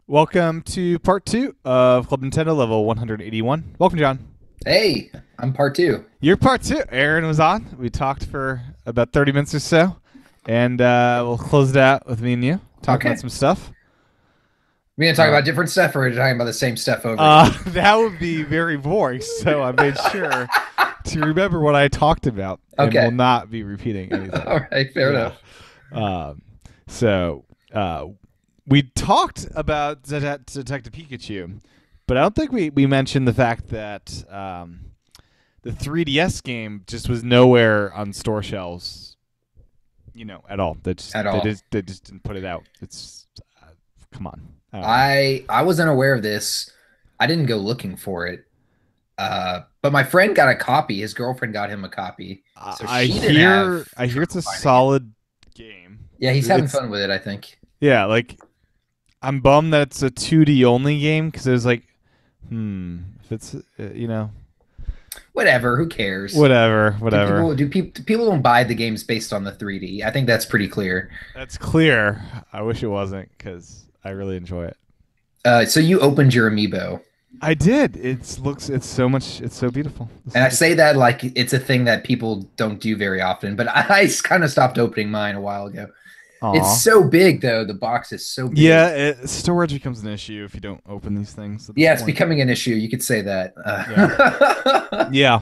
Welcome to part two of Club Nintendo level 181. Welcome, John. Hey, I'm part two. You're part two. Aaron was on. We talked for about 30 minutes or so, and we'll close it out with me and you talking about Okay. some stuff. We gonna talk Uh, about different stuff, or are we talking about the same stuff over again? that would be very boring, so I made sure to remember what I talked about and will Okay. not be repeating anything. All right. Fair Yeah. enough. So we talked about Detective Pikachu, but I don't think we mentioned the fact that the 3DS game just was nowhere on store shelves, at all. At all. They just didn't put it out. It's come on. I don't know. I was unaware of this. I didn't go looking for it. But my friend got a copy. His girlfriend got him a copy, so I she didn't have I hear it's trouble a finding it. solid game. Yeah, he's having It's fun with it, I think. yeah, like I'm bummed that it's a 2D only game because it was like, if it's Whatever. Who cares? whatever. Do people don't buy the games based on the 3D? I think that's pretty clear. That's clear. I wish it wasn't because I really enjoy it. So you opened your amiibo. I did. It's so much. It's so beautiful. And I say that like it's a thing that people don't do very often, but I kind of stopped opening mine a while ago. It's Aw. so big, though. The box is so Yeah, big. storage becomes an issue if you don't open these things at this Yeah, it's point. becoming an issue. You could say that. Yeah.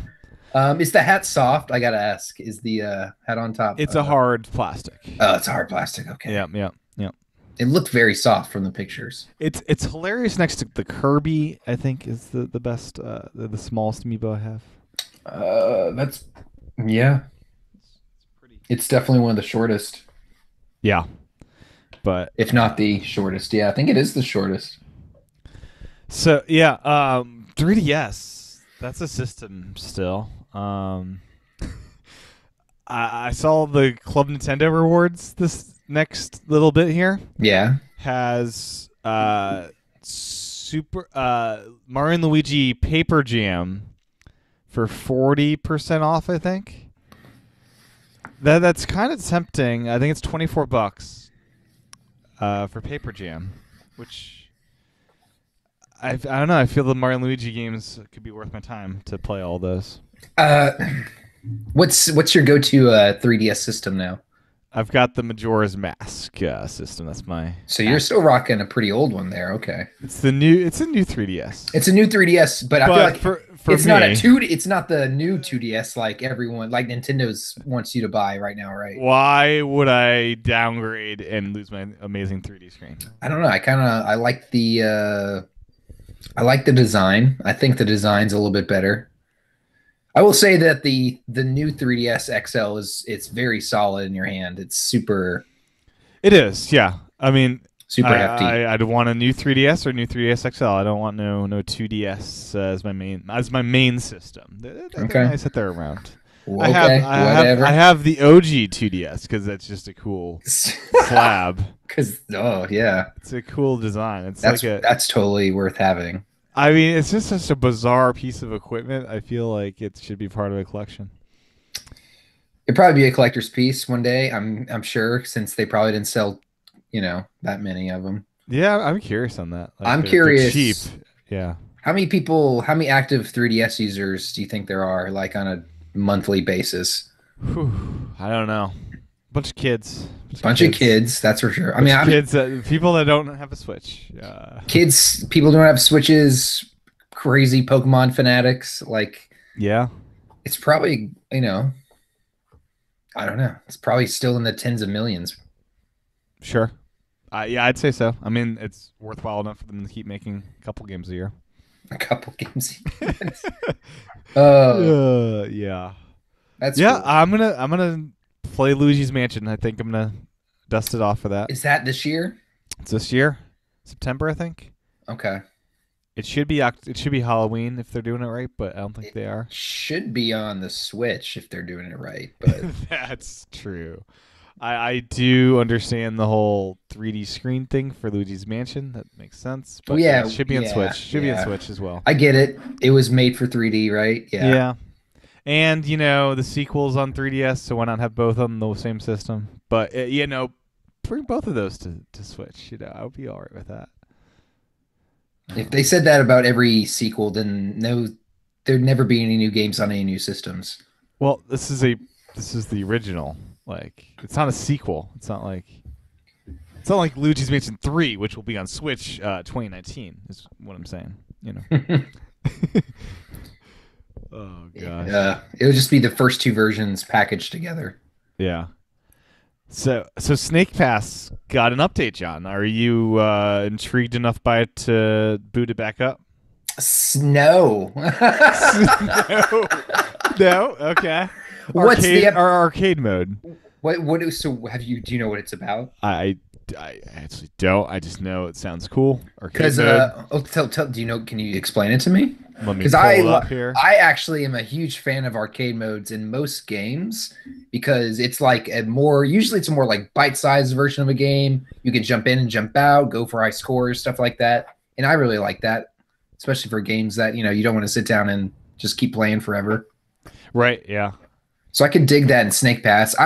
Yeah. Is the hat soft? I gotta ask. Is the hat on top? It's a hard plastic. Oh, it's hard plastic. Okay. Yeah, yeah, yeah. It looked very soft from the pictures. It's hilarious next to the Kirby. I think is the best, the smallest amiibo I have. That's yeah. It's pretty. It's definitely one of the shortest, Yeah, but if not the shortest. Yeah, I think it is the shortest. so yeah, 3DS. That's a system still. I saw the Club Nintendo rewards this next little bit here Yeah. has super Mario and Luigi Paper Jam for 40% off. I think that's kind of tempting. I think it's $24 for Paper Jam, which I don't know. I feel the Mario and Luigi games could be worth my time to play all those. Uh, what's your go-to 3DS system now? I've got the Majora's Mask system. That's my. So you're still rocking a pretty old one there. Okay. It's the new. It's a new 3DS. It's a new 3DS, but I feel But like for it's not a me, it's not the new 2DS like everyone like Nintendo's wants you to buy right now, right? why would I downgrade and lose my amazing 3D screen? I don't know. I like the design. I think the design's a little bit better. I will say that the new 3DS XL it's very solid in your hand. It's super It is, yeah. I mean, super hefty. I'd want a new 3DS or new 3DS XL. I don't want no 2DS as my main system. They're Okay. nice that they're around. Okay, whatever. I have the OG 2DS because that's just a cool slab. Because oh yeah, It's a cool design. It's that's like a. that's totally worth having. I mean, it's just such a bizarre piece of equipment. I feel like it should be part of a collection. It'd probably be a collector's piece one day. I'm sure since they probably didn't sell, that many of them. Yeah, I'm curious on that. Like, I'm they're curious. cheap. Yeah. How many active 3DS users do you think there are, like on a monthly basis? Whew, I don't know. Bunch of kids. Bunch of kids, that's for sure. Kids people that don't have a Switch. Kids, people don't have Switches, crazy Pokemon fanatics. Like, Yeah. it's probably, I don't know. It's probably still in the tens of millions. Sure. Yeah, I'd say so. I mean, it's worthwhile enough for them to keep making a couple games a year. A couple games. Oh, Yeah. that's Yeah, cool. I'm gonna play Luigi's Mansion. I think I'm gonna dust it off for that. Is that this year? It's this year, September, I think. Okay. It should be Halloween if they're doing it right, but I don't think they are. Should be on the Switch if they're doing it right, but That's true. I do understand the whole 3D screen thing for Luigi's Mansion. That makes sense. But yeah, it should be on yeah, Switch. Should be on yeah. Switch as well. I get it. It was made for 3D, right? Yeah. Yeah. And, the sequel's on 3DS, so why not have both on the same system? But, bring both of those to Switch. I would be all right with that. If they said that about every sequel, then no, there'd never be any new games on any new systems. Well, this is the original. Like, it's not a sequel. It's not like Luigi's Mansion 3, which will be on Switch 2019. Is what I'm saying. You know. Oh gosh. It would just be the first two versions packaged together. Yeah. So Snake Pass got an update, John. Are you intrigued enough by it to boot it back up? No. No. No. Okay. What's our arcade mode? So have you? Do you know what it's about? I actually don't. I just know it sounds cool. Because do you know? Can you explain it to me? Let me pull it up here. I actually am a huge fan of arcade modes in most games because it's like usually it's a more like bite-sized version of a game. You can jump in and jump out, go for high scores, stuff like that. And I really like that, especially for games that, you don't want to sit down and just keep playing forever. Right, yeah. So I could dig that in Snake Pass.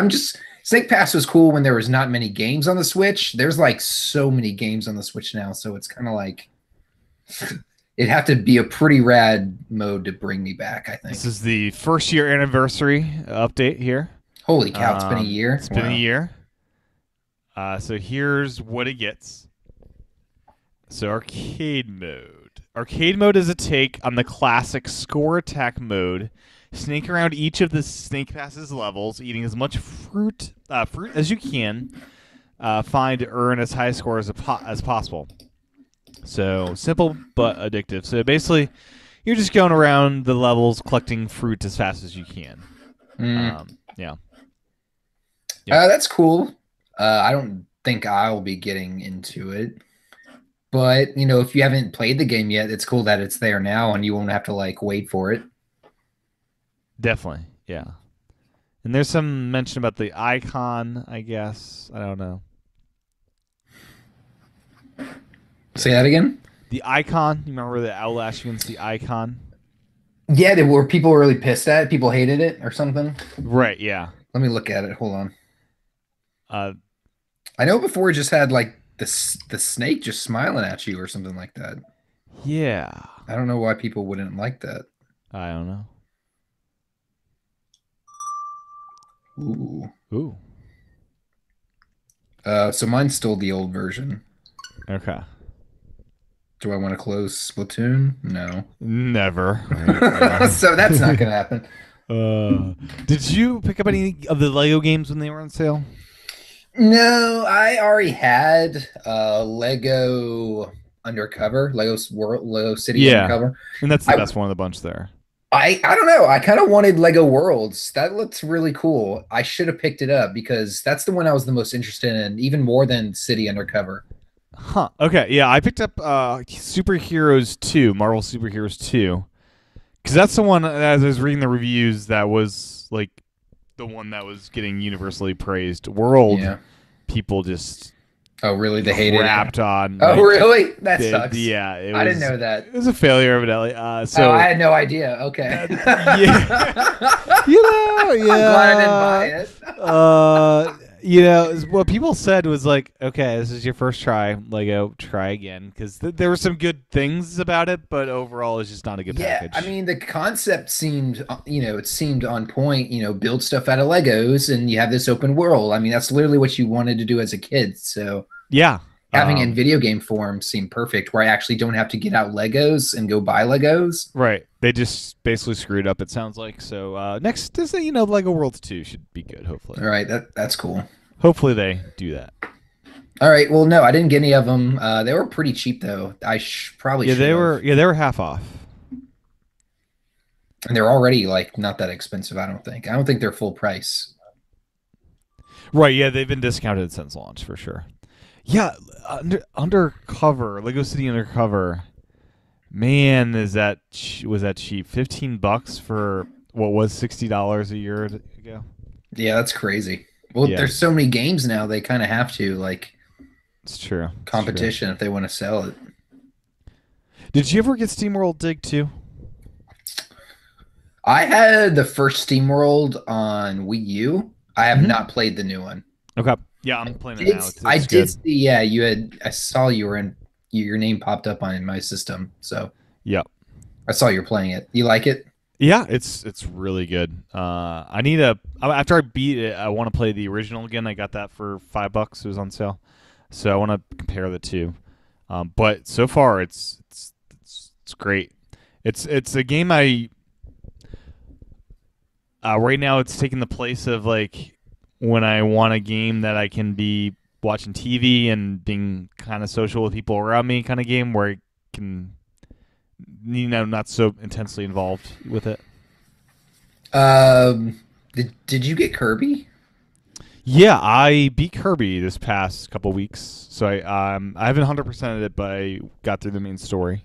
Snake Pass was cool when there was not many games on the Switch. There's like so many games on the Switch now, so it's kind of like it'd have to be a pretty rad mode to bring me back, I think. This is the first year anniversary update here. Holy cow, it's been a year. It's been a year. So here's what it gets. So arcade mode. Arcade mode is a take on the classic score attack mode. Snake around each of the Snake Pass's levels, eating as much fruit as you can. Find to earn as high a score as possible. So simple but addictive. So basically, you're just going around the levels collecting fruit as fast as you can. Yeah. That's cool. I don't think I'll be getting into it. But, if you haven't played the game yet, it's cool that it's there now and you won't have to like wait for it. Definitely, yeah. And there's some mention about the icon, I guess. I don't know. Say that again? The icon. You remember the Outlast against the icon? Yeah, were people really pissed at it? People hated it or something? Right, yeah. Let me look at it. Hold on. I know before it just had like the snake just smiling at you or something like that. Yeah. I don't know why people wouldn't like that. I don't know. Ooh. So mine's still the old version. Okay. Do I want to close Splatoon? No. Never. So that's not going to happen. Did you pick up any of the Lego games when they were on sale? No, I already had Lego Undercover, Lego City Undercover. And that's the best one of the bunch there. I don't know. I kind of wanted Lego Worlds. That looks really cool. I should have picked it up because that's the one I was the most interested in, even more than City Undercover. Huh. Okay. Yeah, I picked up Superheroes 2, Marvel Superheroes 2. Because that's the one, as I was reading the reviews, that was like the one that was getting universally praised. World, people just... Oh, really? They hated it? On. Oh, really? That sucks. Yeah. I didn't know that. It was a failure, evidently. So I had no idea. Okay. Yeah. I'm glad I didn't buy it. What people said was like, okay, this is your first try. Lego, try again. Because there were some good things about it, but overall, it's just not a good package. Yeah, I mean, the concept seemed, it seemed on point. Build stuff out of Legos, and you have this open world. I mean, that's literally what you wanted to do as a kid. So yeah, having it in video game form seemed perfect, where I actually don't have to get out Legos and go buy Legos. Right. They just basically screwed up, it sounds like. So next is Lego Worlds 2 should be good, hopefully. All right, that's cool. Hopefully they do that. All right. Well, no, I didn't get any of them. They were pretty cheap though. I probably they were half off. And they're already like not that expensive, I don't think. I don't think they're full price. Right, yeah, they've been discounted since launch for sure. Yeah, Undercover, Lego City Undercover. Man, was that cheap? $15 for what was $60 a year ago? Yeah, that's crazy. Well, there's so many games now, they kind of have to it's true. Competition if they want to sell it. Did you ever get SteamWorld Dig 2? I had the first SteamWorld on Wii U. I have not played the new one. Okay. Yeah, I'm playing it now. I did see. Yeah, I saw you your name popped up on my system. So Yep. I saw you're playing it. You like it? Yeah, it's really good. I need a after I beat it, I want to play the original again. I got that for $5. It was on sale, so I want to compare the two. But so far, it's great. It's a game I right now it's taking the place of like when I want a game that I can be watching TV and being kind of social with people around me, kind of game where I can not so intensely involved with it. Did you get Kirby? Yeah, I beat Kirby this past couple weeks, so I haven't 100%ed it, but I got through the main story.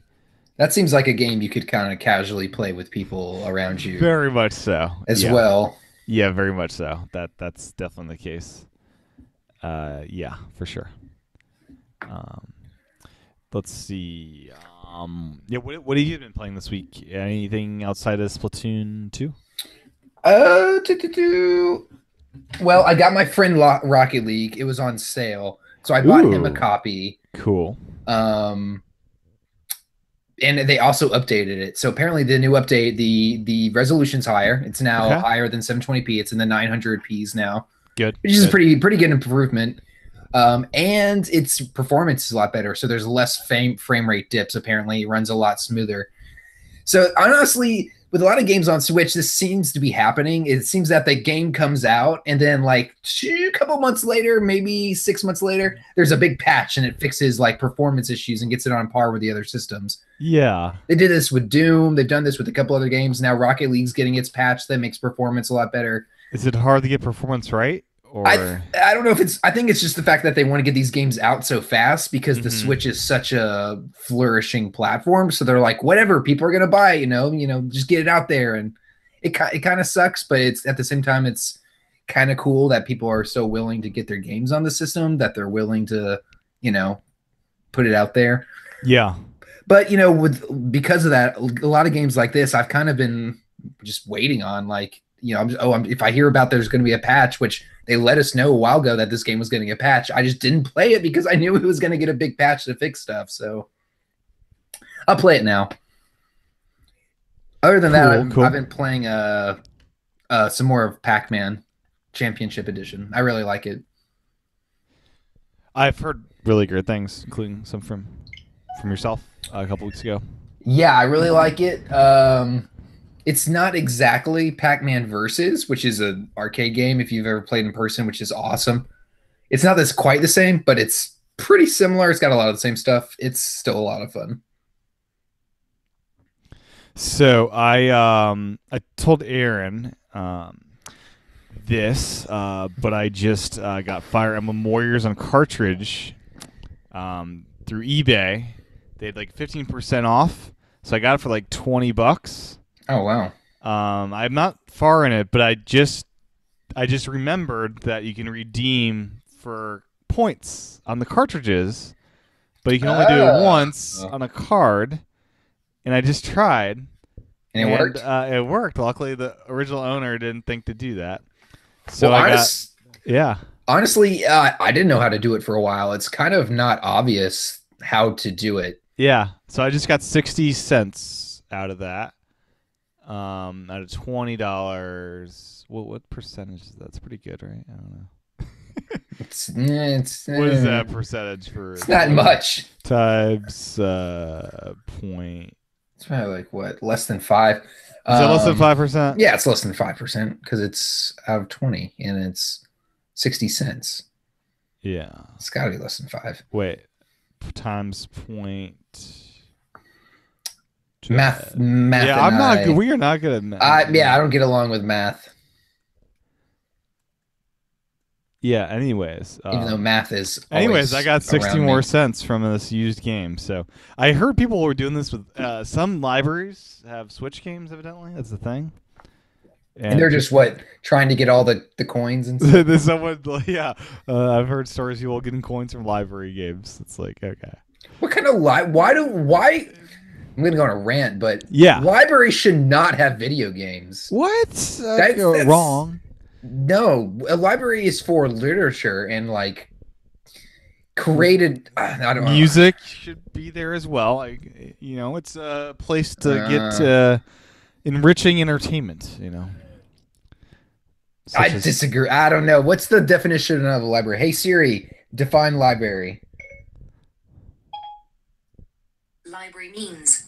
That seems like a game you could kind of casually play with people around you. Very much so. As well. Yeah, very much so. That's definitely the case. Yeah, for sure. Let's see. Yeah, what have you been playing this week? Anything outside of Splatoon 2? Well, I got my friend Rocket League. It was on sale, so I bought him a copy. Cool. And they also updated it. So apparently, the new update, the resolution's higher. It's now higher than 720p. It's in the 900p's now. Good. Which is a pretty good improvement. And its performance is a lot better. So there's less frame rate dips. Apparently, it runs a lot smoother. So honestly, with a lot of games on Switch, this seems to be happening. It seems that the game comes out and then like a couple months later, maybe 6 months later, there's a big patch and it fixes like performance issues and gets it on par with the other systems. Yeah. They did this with Doom. They've done this with a couple other games. Now Rocket League's getting its patch that makes performance a lot better. Is it hard to get performance right? Or I don't know if it's. I think it's just the fact that they want to get these games out so fast because the Switch is such a flourishing platform. So they're like, whatever, people are gonna buy. Just get it out there. And it kind of sucks, but it's at the same time, it's kind of cool that people are so willing to get their games on the system that they're willing to, put it out there. Yeah. But because of that, a lot of games like this, I've kind of been just waiting on. Like, if I hear about there's going to be a patch, which they let us know a while ago that this game was getting a patch, I just didn't play it because I knew it was going to get a big patch to fix stuff. So I'll play it now. Other than that, I've been playing some more of Pac-Man Championship Edition. I really like it. I've heard really great things, including some from yourself a couple weeks ago. Yeah, I really like it. It's not exactly Pac-Man Versus, which is an arcade game if you've ever played in person, which is awesome. It's not quite the same, but it's pretty similar. It's got a lot of the same stuff. It's still a lot of fun. So I told Aaron this, but I just got Fire Emblem Warriors on cartridge through eBay. They had like 15% off, so I got it for like $20. Oh wow! I'm not far in it, but I just remembered that you can redeem for points on the cartridges, but you can only do it once on a card. And I just tried, and it worked. It worked. Luckily, the original owner didn't think to do that. So honestly, I didn't know how to do it for a while. It's kind of not obvious how to do it. Yeah, so I just got 60 cents out of that. Out of $20, what percentage is that? That's pretty good, right? I don't know. What is that percentage for? It's not much. Times point. It's probably like what, less than 5. Is that less than 5%? Yeah, it's less than 5% because it's out of 20 and it's 60 cents. Yeah, it's got to be less than 5. Wait, times point. Math. Yeah, I'm not good. We are not good at math. I don't get along with math. Yeah. Anyways, even though math is. Anyways, I got 60 more cents from this used game. So I heard people were doing this with some libraries have Switch games. Evidently, that's the thing. And they're just trying to get all the coins and stuff. There's someone, I've heard stories of people getting coins from library games. It's like, okay. What kind of why? I'm going to go on a rant, but yeah, libraries should not have video games. What? That's wrong. No, a library is for literature and created. I don't know. Music should be there as well. It's a place to get enriching entertainment. I Such as disagree. I don't know. What's the definition of a library? Hey Siri, define library. Library means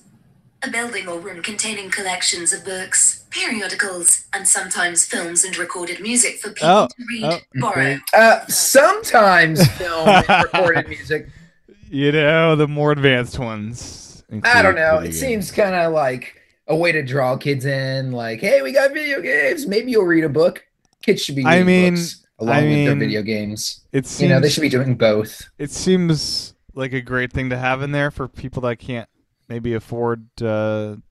a building or room containing collections of books, periodicals, and sometimes films and recorded music for people to read, borrow. Sometimes film and recorded music. the more advanced ones. I don't know. Video It games. seems kind of like a way to draw kids in. Like, hey, we got video games. Maybe you'll read a book. Kids should be reading books along with their video games. It seems, they should be doing both. It seems like a great thing to have in there for people that can't maybe afford to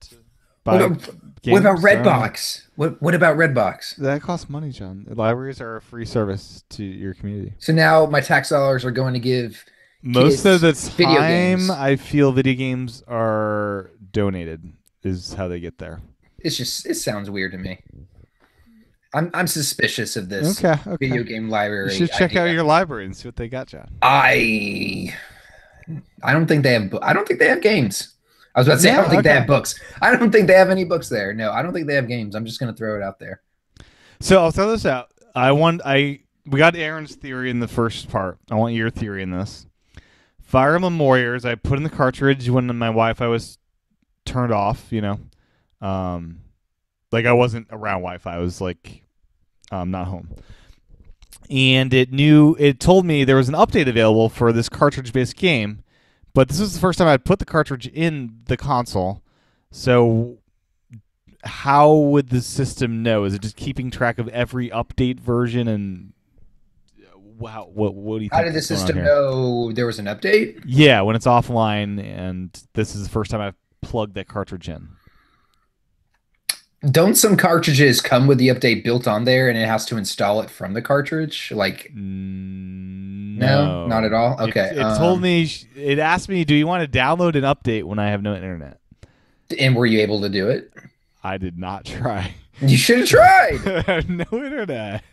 buy games. What about Redbox? What about Redbox? That costs money, John. Libraries are a free service to your community. So now my tax dollars are going to give most of the video time, games. I feel video games are donated is how they get there. It sounds weird to me. I'm suspicious of this Okay. video game library. You should check out your library and see what they got, John. I don't think they have. I don't think they have games. I was about to say I don't think they have books. I don't think they have any books there. No, I don't think they have games. I'm just gonna throw it out there. So I'll throw this out. We got Aaron's theory in the first part. I want your theory in this. Fire Emblem Warriors. I put in the cartridge when my Wi-Fi was turned off. Like I wasn't around Wi-Fi. I was like, not home. And it told me there was an update available for this cartridge-based game, but this was the first time I'd put the cartridge in the console. So how would the system know? Is it just keeping track of every update version? And wow, what do you think? How did the system know there was an update? Yeah, when it's offline, and this is the first time I've plugged that cartridge in. Don't some cartridges come with the update built on there, and it has to install it from the cartridge? Like, no, not at all. Okay, it told me. It asked me, "Do you want to download an update when I have no internet?" And were you able to do it? I did not try. You should have tried. I have no internet.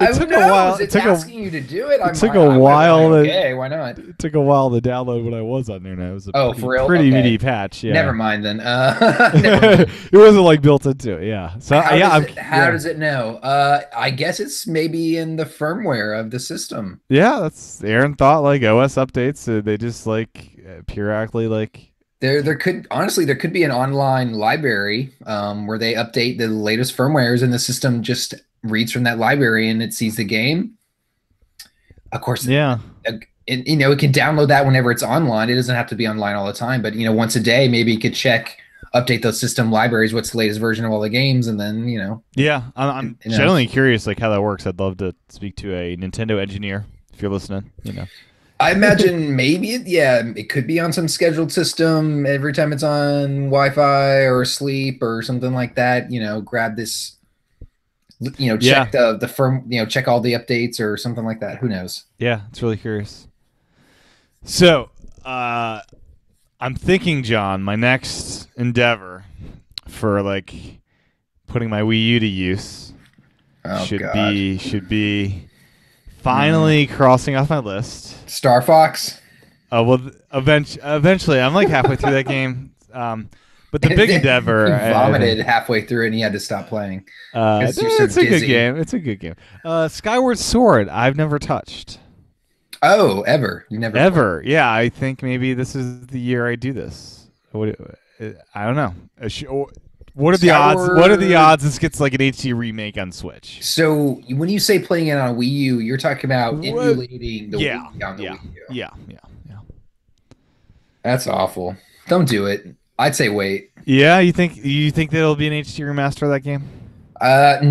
It took a while. It's asking you to do it. It took a while. Okay, why not? It took a while to download when I was on internet. It was a pretty meaty patch. Yeah. Never mind then. It wasn't like built into it. Yeah. So how does it know? I guess it's maybe in the firmware of the system. Yeah, that's Aaron thought like OS updates. They just like periodically like. There could be an online library where they update the latest firmwares, and the system just reads from that library and it sees the game. Of course, yeah. It can download that whenever it's online. It doesn't have to be online all the time, but once a day, maybe you could update those system libraries. What's the latest version of all the games, and then Yeah, I'm genuinely curious like how that works. I'd love to speak to a Nintendo engineer if you're listening. I imagine maybe it could be on some scheduled system every time it's on Wi-Fi or sleep or something like that. Grab this, check the firm, check all the updates or something like that. Who knows? Yeah, it's really curious. So, I'm thinking, John, my next endeavor for like putting my Wii U to use should be finally crossing off my list. Star Fox. Well, eventually, I'm like halfway through that game. But the big endeavor, you vomited halfway through and you had to stop playing. It's a good game. It's a good game. Skyward Sword, I've never touched. Oh, ever? You never? Ever? Played. Yeah, I think maybe this is the year I do this. I don't know. What are the odds? What are the odds this gets like an HD remake on Switch? So when you say playing it on Wii U, you're talking about emulating the Wii on the Wii U. Yeah. That's awful. Don't do it. I'd say wait. Yeah, you think there'll be an HD remaster of that game?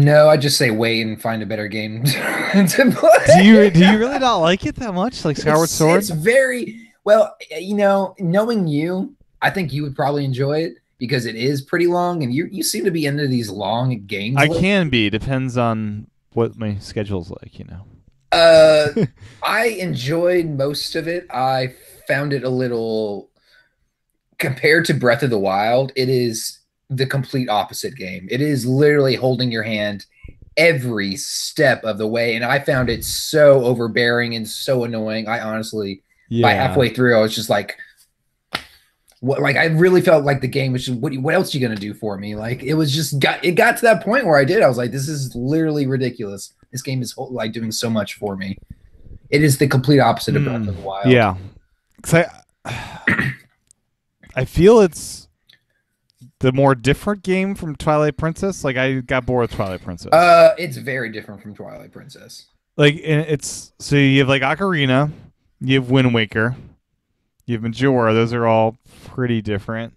No, I'd just say wait and find a better game to play. Do you really not like it that much? Like Skyward Sword? It's very well, knowing you, I think you would probably enjoy it. Because it is pretty long, and you seem to be into these long games. I can be. Depends on what my schedule's like, I enjoyed most of it. I found it a little, compared to Breath of the Wild, it is the complete opposite game. It is literally holding your hand every step of the way, and I found it so overbearing and so annoying. I honestly by halfway through, I was just like, what? Like I really felt like the game was just, what else are you gonna do for me? Like it was just got to that point where I was like, this is literally ridiculous. This game is like doing so much for me. It is the complete opposite of Breath of the Wild. Yeah, because I feel it's the more different game from Twilight Princess. Like I got bored with Twilight Princess. It's very different from Twilight Princess. Like it's so you have like Ocarina, you have Wind Waker, you have Majora. Those are all pretty different,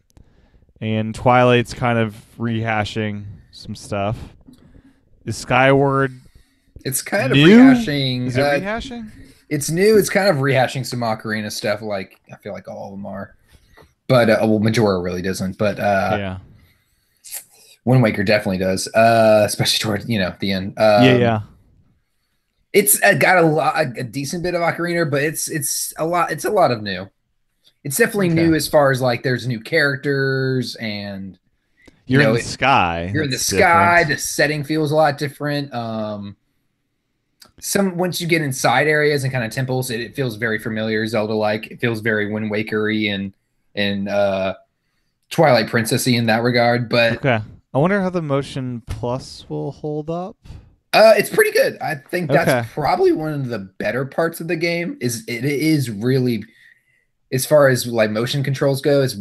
and Twilight's kind of rehashing some stuff. Is Skyward? It's kind of new? Rehashing. Is it rehashing? It's new. It's kind of rehashing some Ocarina stuff. Like I feel like all of them are, but well, Majora really doesn't. But yeah, Wind Waker definitely does. Especially toward the end. Yeah. It's got a decent bit of Ocarina, but it's a lot. It's a lot of new. It's definitely new as far as like there's new characters and you're in the sky. You're in the sky. The setting feels a lot different. Once you get inside areas and kind of temples, it feels very familiar Zelda-like. It feels very Wind Waker-y and Twilight Princess-y in that regard. But I wonder how the Motion Plus will hold up. It's pretty good. I think that's probably one of the better parts of the game. It is really, as far as like motion controls go, it's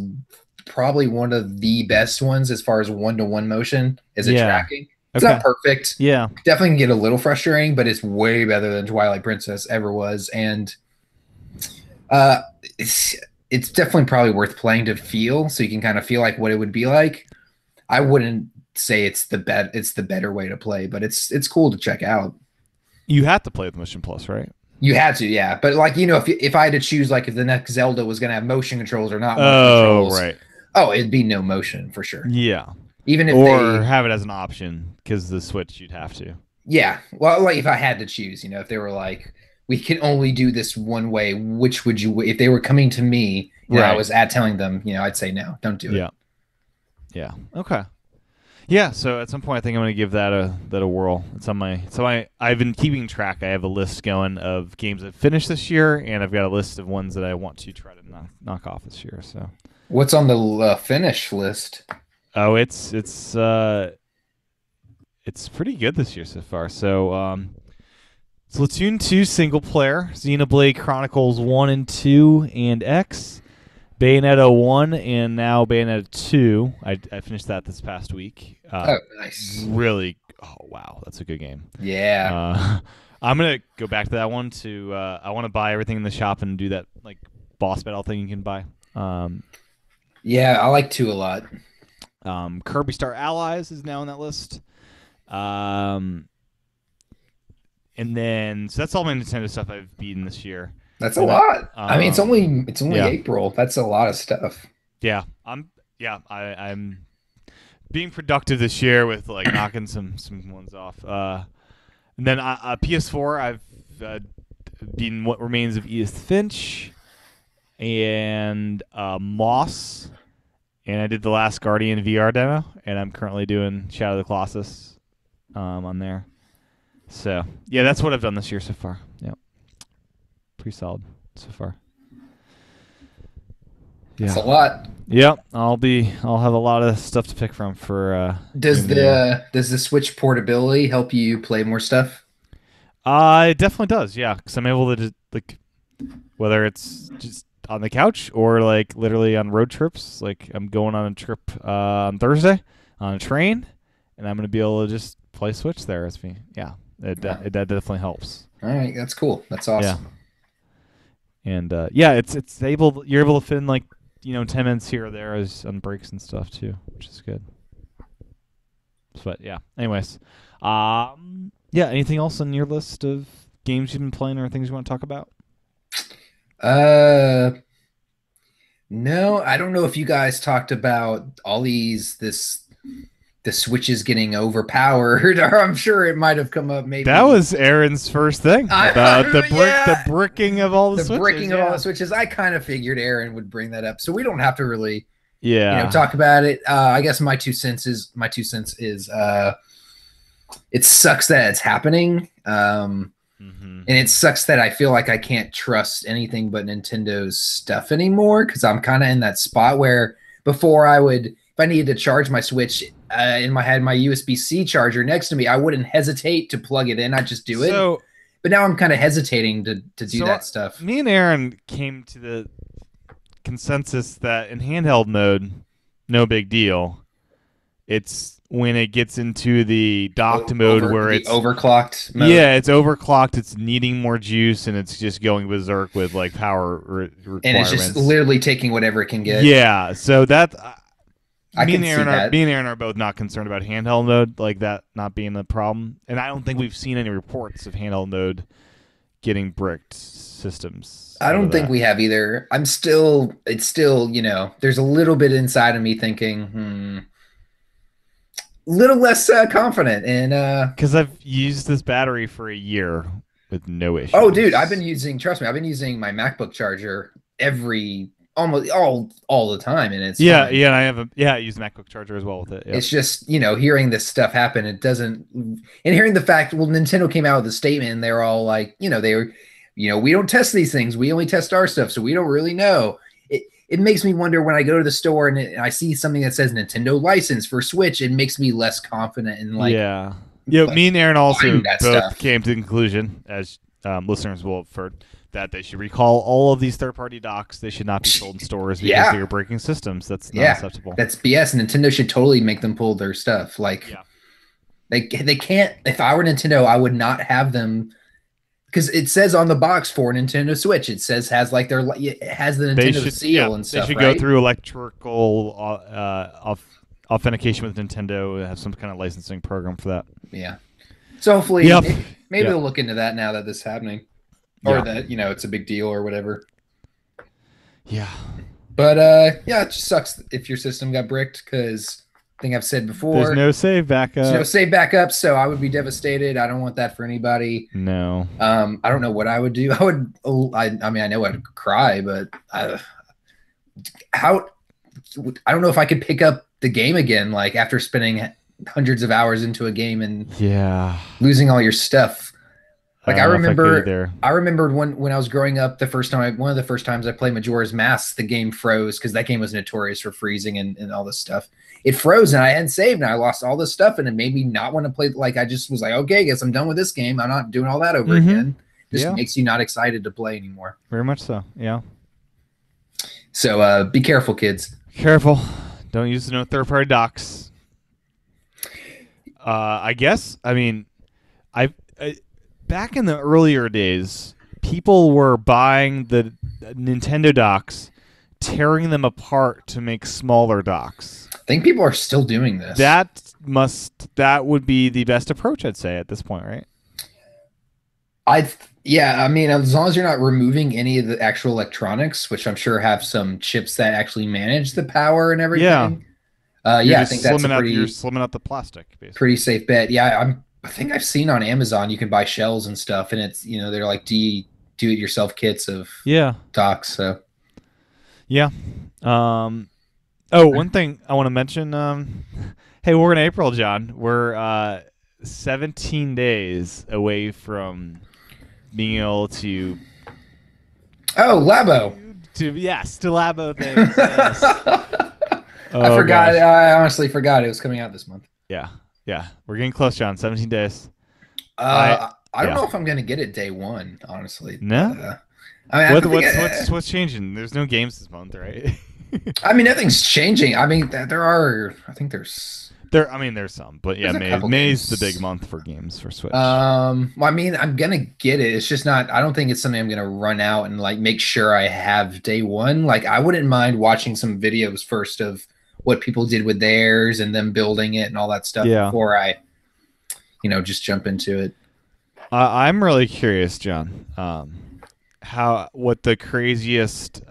probably one of the best ones as far as one-to-one motion as a tracking. It's not perfect. Yeah. Definitely can get a little frustrating, but it's way better than Twilight Princess ever was. And it's definitely probably worth playing to feel, so you can kind of feel like what it would be like. I wouldn't say it's the better way to play, but it's cool to check out. You have to play with Motion Plus, right? You had to, yeah. But like, if I had to choose, like if the next Zelda was going to have motion controls or not motion controls. Right. Oh, it'd be no motion for sure. Yeah. Even if have it as an option, because the Switch you'd have to. Yeah. Well, like if I had to choose, if they were like, we can only do this one way, which would you, if they were coming to me and I was telling them, I'd say no, don't do it. Yeah. Okay. Yeah, so at some point I think I'm going to give that a whirl. It's on my I've been keeping track. I have a list going of games I've finished this year, and I've got a list of ones that I want to try to knock off this year. So, what's on the finish list? Oh, it's pretty good this year so far. So, Splatoon 2 single player, Xenoblade Chronicles 1 and 2, and X. Bayonetta 1 and now Bayonetta 2. I finished that this past week. Nice. Really, wow, that's a good game. Yeah. I'm going to go back to that one to, I want to buy everything in the shop and do that like boss battle thing you can buy. Yeah, I like 2 a lot. Kirby Star Allies is now on that list. And then, so that's all my Nintendo stuff I've beaten this year. That's a lot. I mean, it's only April. That's a lot of stuff. Yeah, I'm being productive this year with like knocking some ones off. And then PS4, I've beaten What Remains of Edith Finch and Moss, and I did the Last Guardian VR demo, and I'm currently doing Shadow of the Colossus on there. So yeah, that's what I've done this year so far. Yeah. Pretty solid so far. Yeah. That's a lot. Yep, I'll have a lot of stuff to pick from for. Does the Switch portability help you play more stuff? It definitely does. Yeah, because I'm able to just, like, whether it's just on the couch or like literally on road trips. Like I'm going on a trip on Thursday on a train, and I'm gonna be able to just play Switch there with me. Yeah, it definitely helps. All right, that's cool. That's awesome. Yeah. And it's you're able to fit in like 10 minutes here or there as on breaks and stuff too, which is good. But yeah, anyways, anything else on your list of games you've been playing or things you want to talk about? No, I don't know if you guys talked about all the Switch is getting overpowered, or I'm sure it might have come up. Maybe that was Aaron's first thing about the bricking of all the Switches. Bricking of all the Switches. I kind of figured Aaron would bring that up, so we don't have to really, talk about it. I guess my 2 cents is it sucks that it's happening. And it sucks that I feel like I can't trust anything but Nintendo's stuff anymore, because I'm kind of in that spot where before if I needed to charge my Switch, had my USB-C charger next to me, I wouldn't hesitate to plug it in. I'd just do it. But now I'm kind of hesitating to do that stuff. Me and Aaron came to the consensus that in handheld mode, no big deal. It's when it gets into the docked mode where it's overclocked mode. Yeah, it's overclocked. It's needing more juice, and it's just going berserk with like power requirements. And it's just literally taking whatever it can get. Yeah, so that me and Aaron are both not concerned about handheld mode, like that not being the problem. And I don't think we've seen any reports of handheld mode getting bricked systems. I don't think we have either. It's still, there's a little bit inside of me thinking, little less confident, and because I've used this battery for a year with no issues. Oh, dude, trust me, I've been using my MacBook charger almost all the time, and it's fine. I use the MacBook charger as well with it. Yeah. It's just hearing this stuff happen, and hearing the fact, Nintendo came out with a statement, and they're all like, we don't test these things, we only test our stuff, so we don't really know. It makes me wonder when I go to the store and I see something that says Nintendo license for Switch, it makes me less confident in me and Aaron also both came to the conclusion, as listeners will have heard, that they should recall all of these third-party docks. They should not be sold in stores because they are breaking systems. That's not acceptable. That's BS. Nintendo should totally make them pull their stuff. They can't. If I were Nintendo, I would not have them. Because it says on the box for Nintendo Switch, it has the Nintendo seal and stuff. They should go through electrical authentication with Nintendo and have some kind of licensing program for that. Yeah. So hopefully, maybe they'll look into that now that this is happening, or that it's a big deal or whatever. Yeah. But it just sucks if your system got bricked, because I think I've said before, there's no save backup. So I would be devastated. I don't want that for anybody. No. I don't know what I would do. I know I'd cry, but I don't know if I could pick up the game again, like after spending hundreds of hours into a game and losing all your stuff. Like I remember when I was growing up, one of the first times I played Majora's Mask, the game froze, because that game was notorious for freezing and all this stuff. It froze and I hadn't saved and I lost all this stuff, and it made me not want to play. Like I just was like, okay, I guess I'm done with this game. I'm not doing all that over again. Just makes you not excited to play anymore. Very much so. Yeah. So be careful, kids. Careful. Don't use no third-party docks. I guess. I mean, back in the earlier days, people were buying the Nintendo docks, tearing them apart to make smaller docks. I think people are still doing this. That would be the best approach, I'd say, at this point, right? I mean, as long as you're not removing any of the actual electronics, which I'm sure have some chips that actually manage the power and everything. I think that's you're slimming out the plastic, basically. Pretty safe bet. Yeah, I think I've seen on Amazon you can buy shells and stuff, and it's they're like do-it-yourself kits of docks. So one thing I want to mention. Hey, we're in April, John. We're 17 days away from being able to. Oh, Labo. To Labo things. Yes. I forgot. Gosh. I honestly forgot it was coming out this month. Yeah. We're getting close, John. 17 days. I don't know if I'm going to get it day one, honestly. No? What's changing? There's no games this month, right? I mean, nothing's changing. I mean, there's some, but May's the big month for games for Switch. I mean, I'm going to get it. It's just not, I don't think it's something I'm going to run out and like make sure I have day one. Like I wouldn't mind watching some videos first of what people did with theirs and them building it and all that stuff before I, just jump into it. I'm really curious, John, what the craziest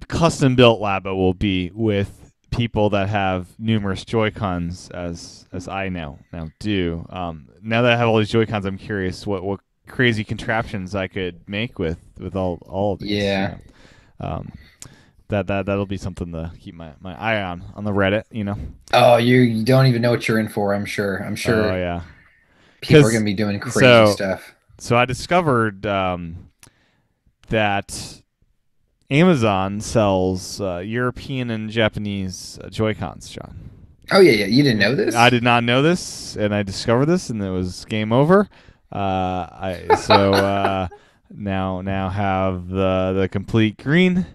custom built Labo will be with people that have numerous Joy-Cons as I now do. Now that I have all these Joy-Cons, I'm curious what crazy contraptions I could make with all of these. Yeah. That'll be something to keep my eye on the Reddit, Oh, you don't even know what you're in for, I'm sure. Oh yeah. People are going to be doing crazy stuff. So I discovered that Amazon sells European and Japanese Joy-Cons, John. Oh, yeah. You didn't know this? I did not know this, and I discovered this, and it was game over. Now have the complete green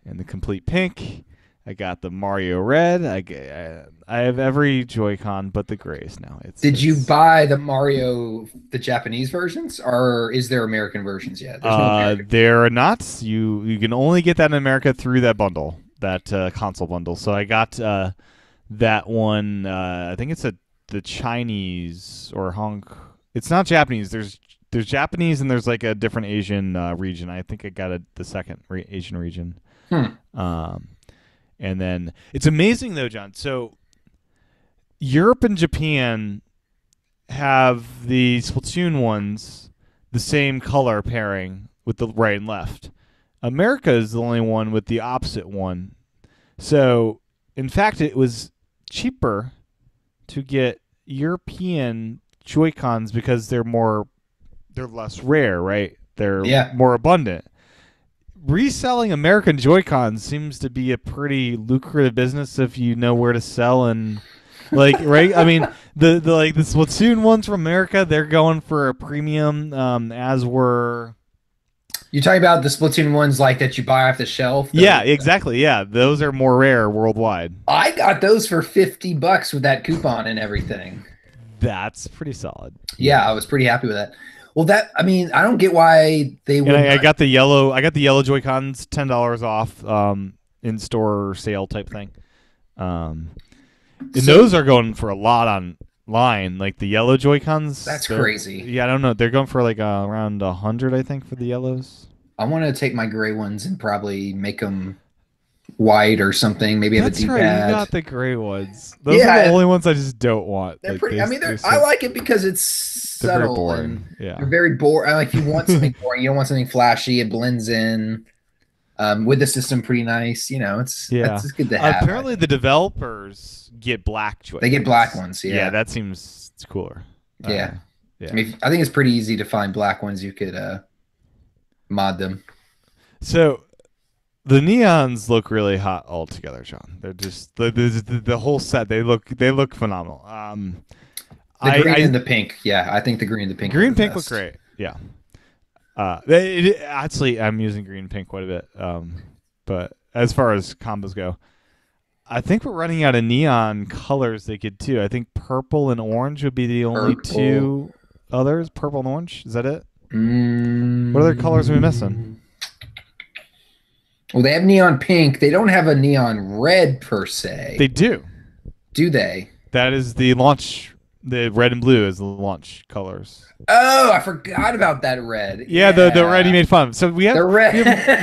and the complete pink. I got the Mario red. I have every Joy-Con but the grays now. Did you buy the Mario, the Japanese versions, or is there American versions yet? There's no American. There are not. You can only get that in America through that bundle, that console bundle. So I got that one. I think it's the Chinese or It's not Japanese. There's Japanese and there's like a different Asian region. I think I got the second Asian region. And then it's amazing though, John. So Europe and Japan have the Splatoon ones the same color pairing with the right and left. America is the only one with the opposite one. So in fact, it was cheaper to get European Joy-Cons because they're less rare, right? They're more abundant. Reselling American Joy-Cons seems to be a pretty lucrative business if you know where to sell and right? I mean, the Splatoon ones from America, they're going for a premium, as were. You're talking about the Splatoon ones like that you buy off the shelf? Yeah, exactly. Yeah, those are more rare worldwide. I got those for $50 with that coupon and everything. That's pretty solid. Yeah, I was pretty happy with that. Well, I don't get why they would. I got the yellow. I got the yellow Joy-Cons, $10 off, in store sale type thing. And those are going for a lot online. Like the yellow Joy-Cons. That's crazy. Yeah, I don't know. They're going for like around 100, I think, for the yellows. I want to take my gray ones and probably make them white or something. Maybe have a D-pad. That's right. You got the gray ones. Those are the only ones I just don't want. They're pretty. I like it because it's subtle and they're very boring. Like if you want something boring, you don't want something flashy. It blends in. With the system, pretty nice. It's good to have. Apparently, the developers get black Joy-Cons. They get black ones. Yeah, that seems cooler. Yeah. I mean, I think it's pretty easy to find black ones. You could mod them. So the neons look really hot altogether, John. They're just the whole set. They look phenomenal. The green and the pink. Yeah, I think the green and the pink. Green and pink look great. Yeah. Actually, I'm using green and pink quite a bit. But as far as combos go, I think we're running out of neon colors they could do. I think purple and orange would be the only two others. Purple and orange. Is that it? What other colors are we missing? Well, they have neon pink. They don't have a neon red per se. They do. Do they? That is the launch. The red and blue is the launch colors. Oh, I forgot about that red. Yeah, the red you made fun of. So we have the red.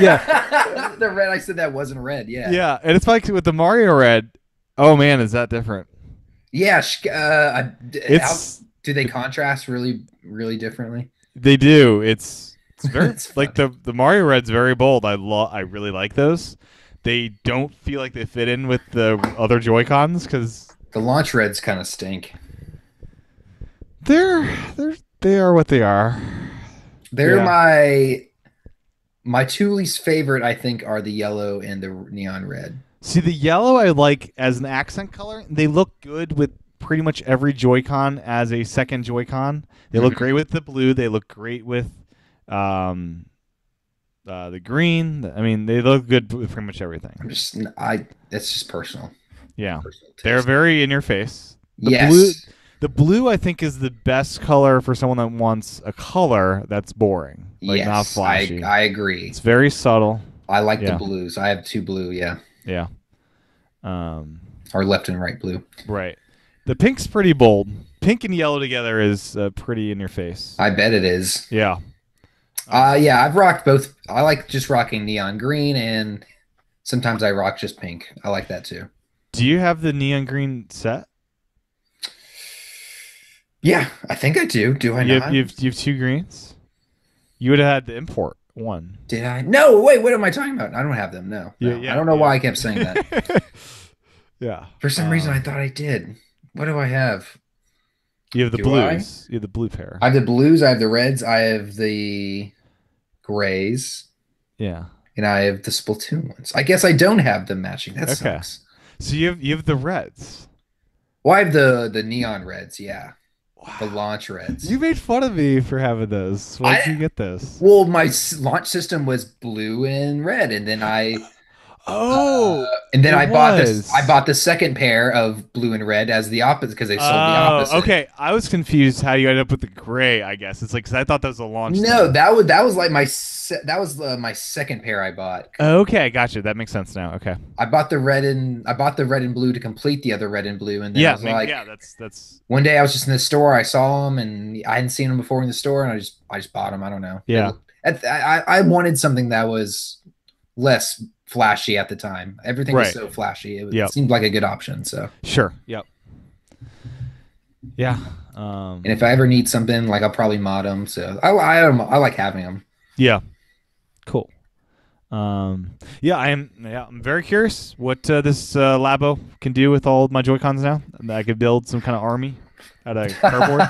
Yeah, the red. I said that wasn't red. Yeah. Yeah, and it's like with the Mario red. Oh man, is that different? Yeah. Do they contrast really, really differently? They do. It's very like the Mario red's very bold. I really like those. They don't feel like they fit in with the other Joy-Cons because the launch reds kind of stink. They are what they are. They're my two least favorite, I think, are the yellow and the neon red. See, the yellow I like as an accent color. They look good with pretty much every Joy-Con as a second Joy-Con. They look great with the blue. They look great with the green. I mean, they look good with pretty much everything. That's just personal. Yeah. Personal taste. They're very in your face. Yes. The blue, I think, is the best color for someone that wants a color that's boring, not flashy. I agree. It's very subtle. I like the blues. I have two blue. Yeah. Yeah. Or left and right blue. Right. The pink's pretty bold. Pink and yellow together is pretty in your face. I bet it is. Yeah. I've rocked both. I like just rocking neon green, and sometimes I rock just pink. I like that too. Do you have the neon green set? Yeah, I think I do. Do I not? You have two greens? You would have had the import one. Did I? No, wait, what am I talking about? I don't have them, no. I don't know why I kept saying that. Yeah. For some reason, I thought I did. What do I have? You have the Do I? blues. You have the blue pair. I have the blues, I have the reds, I have the grays, Yeah. and I have the Splatoon ones. I guess I don't have them matching. That Okay. sucks. So you have the reds. Well, I have the neon reds, yeah. The Wow. launch reds. You made fun of me for having those. Why did you get this? Well, my launch system was blue and red, and then Oh, I bought this. was. I bought the second pair of blue and red as the opposite because they sold the Oh, opposite. okay. I was confused how you ended up with the gray. I guess it's like because I thought that was a launch. No, thing. that was like my second pair I bought. Okay, gotcha. That makes sense now. Okay. I bought the red and blue to complete the other red and blue, and then I was like, yeah. That's one day I was just in the store, I saw them, and I hadn't seen them before in the store, and I just bought them. I don't know. Yeah. I wanted something that was less flashy at the time. Everything was so flashy. It seemed like a good option. So sure. Yep. Yeah. And if I ever need something, like I'll probably mod them. So I like having them. Yeah. Cool. Yeah, I'm very curious what this Labo can do with all of my Joy-Cons now. I could build some kind of army out of cardboard.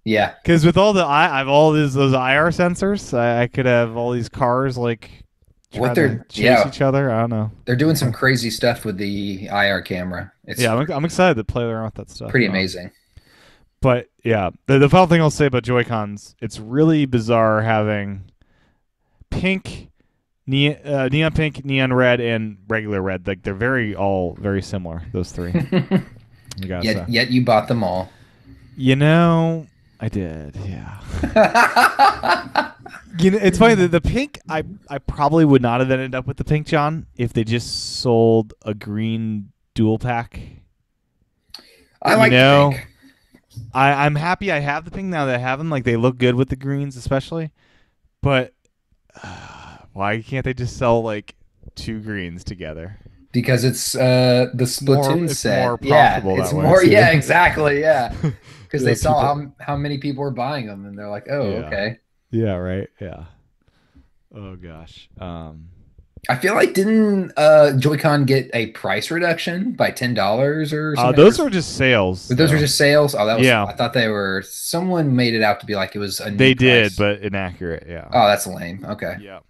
Yeah. Because with all I have all those IR sensors, I could have all these cars like what they're to chase each other. I don't know. They're doing some crazy stuff with the IR camera. I'm excited to play around with that stuff. Pretty amazing. But yeah, the final thing I'll say about Joy-Cons, it's really bizarre having pink, neon pink, neon red, and regular red. Like they're all very similar. Those three. Yet you bought them all. You know, I did. Yeah. It's funny the pink. I probably would not have ended up with the pink, John, if they just sold a green dual pack. I like the pink. I'm happy I have the pink now that I have them. Like they look good with the greens, especially. But why can't they just sell like two greens together? Because it's the Splatoon set. It's more profitable it's that way. more. Too. Yeah, exactly. Yeah, because they saw how many people were buying them, and they're like, oh, okay. Yeah. Right. Yeah. Oh gosh. I feel like didn't Joy-Con get a price reduction by $10 or something? Those were just sales. But those were just sales. Oh, that was. Yeah. I thought they were. Someone made it out to be like it was a new They price. did, but inaccurate. Yeah. Oh, that's lame. Okay. Yeah.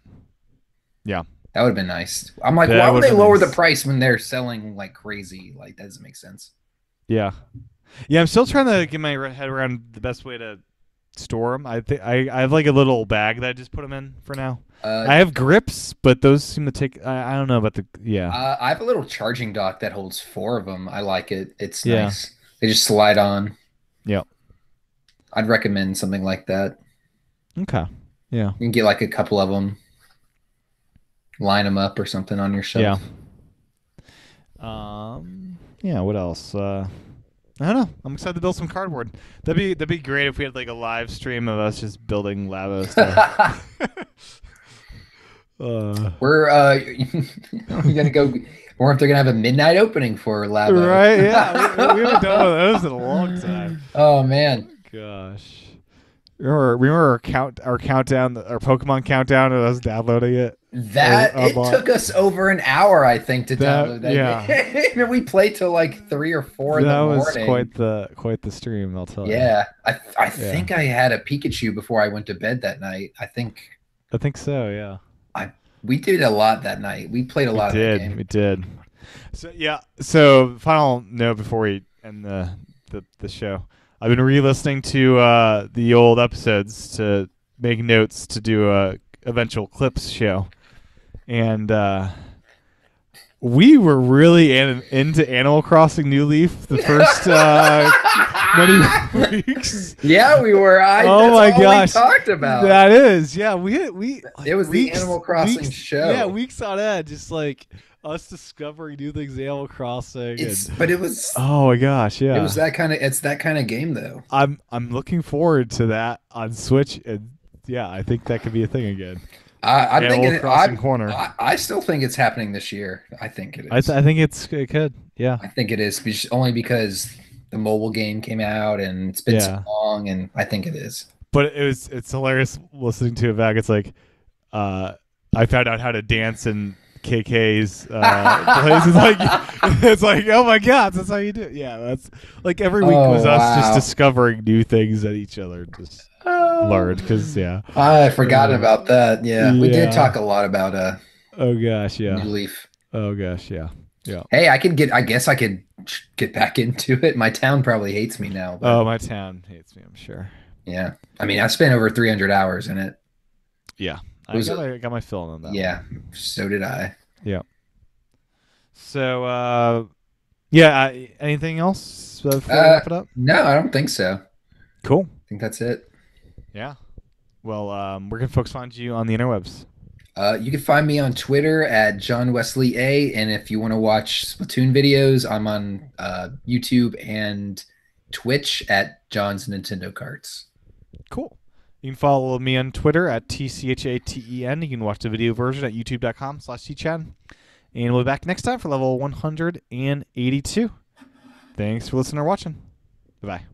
Yeah. That would have been nice. I'm like, That why would they would've lower been the price when they're selling like crazy? Like that doesn't make sense. Yeah. Yeah. I'm still trying to get my head around the best way to store them. I think I have like a little bag that I just put them in for now. I have grips, but those seem to take. I don't know about the. Yeah. I have a little charging dock that holds 4 of them. I like it. It's nice. They just slide on. Yep. I'd recommend something like that. Okay. Yeah. You can get like a couple of them, line them up or something on your shelf. Yeah. Yeah. What else? I don't know. I'm excited to build some cardboard. That'd be great if we had like a live stream of us just building Labo stuff. We're gonna go. Or if they're gonna have a midnight opening for Labo, right? Yeah, we haven't done one of those in a long time. Oh man, gosh! Remember our countdown, our Pokemon countdown, and us downloading it. It took us over an hour, I think, to download that. Yeah, we played till like 3 or 4 in the morning. That was quite the stream, I'll tell you. Yeah, I think I had a Pikachu before I went to bed that night. I think so. Yeah. We did a lot that night. We played a lot of that game. We did. So yeah. So final note before we end the show. I've been re-listening to the old episodes to make notes to do a eventual clips show, and we were really into Animal Crossing New Leaf the first many weeks. Yeah, we were. Oh my gosh, we talked about that is. Yeah, we. It was the Animal Crossing show. Yeah, weeks on end, just like us discovering new things in Animal Crossing. But it was. Oh my gosh, yeah. It was that kind of. It's that kind of game, though. I'm looking forward to that on Switch, and yeah, I think that could be a thing again. I still think it's happening this year. I think it is. I think it could. Yeah. I think it is only because the mobile game came out and it's been so long, and I think it is. But it's hilarious listening to it back. It's like I found out how to dance in KK's place. It's like, oh my god, that's how you do it. Yeah, that's like every week was us just discovering new things that each other just learned. Because I forgot about that. Yeah, we did talk a lot about oh gosh, yeah. New Leaf. Oh gosh, yeah. Hey, I guess I could get back into it. My town probably hates me now. But, oh, my town hates me, I'm sure. Yeah, I mean, I spent over 300 hours in it. Yeah, I got my fill on that. Yeah, so did I. Yeah. So, anything else before we wrap it up? No, I don't think so. Cool. I think that's it. Yeah. Well, where can folks find you on the interwebs? You can find me on Twitter at John Wesley A, and if you want to watch Splatoon videos, I'm on YouTube and Twitch at John's Nintendo Carts. Cool. You can follow me on Twitter at TCHATEN. You can watch the video version at youtube.com/tchan. And we'll be back next time for level 182. Thanks for listening or watching. Bye-bye.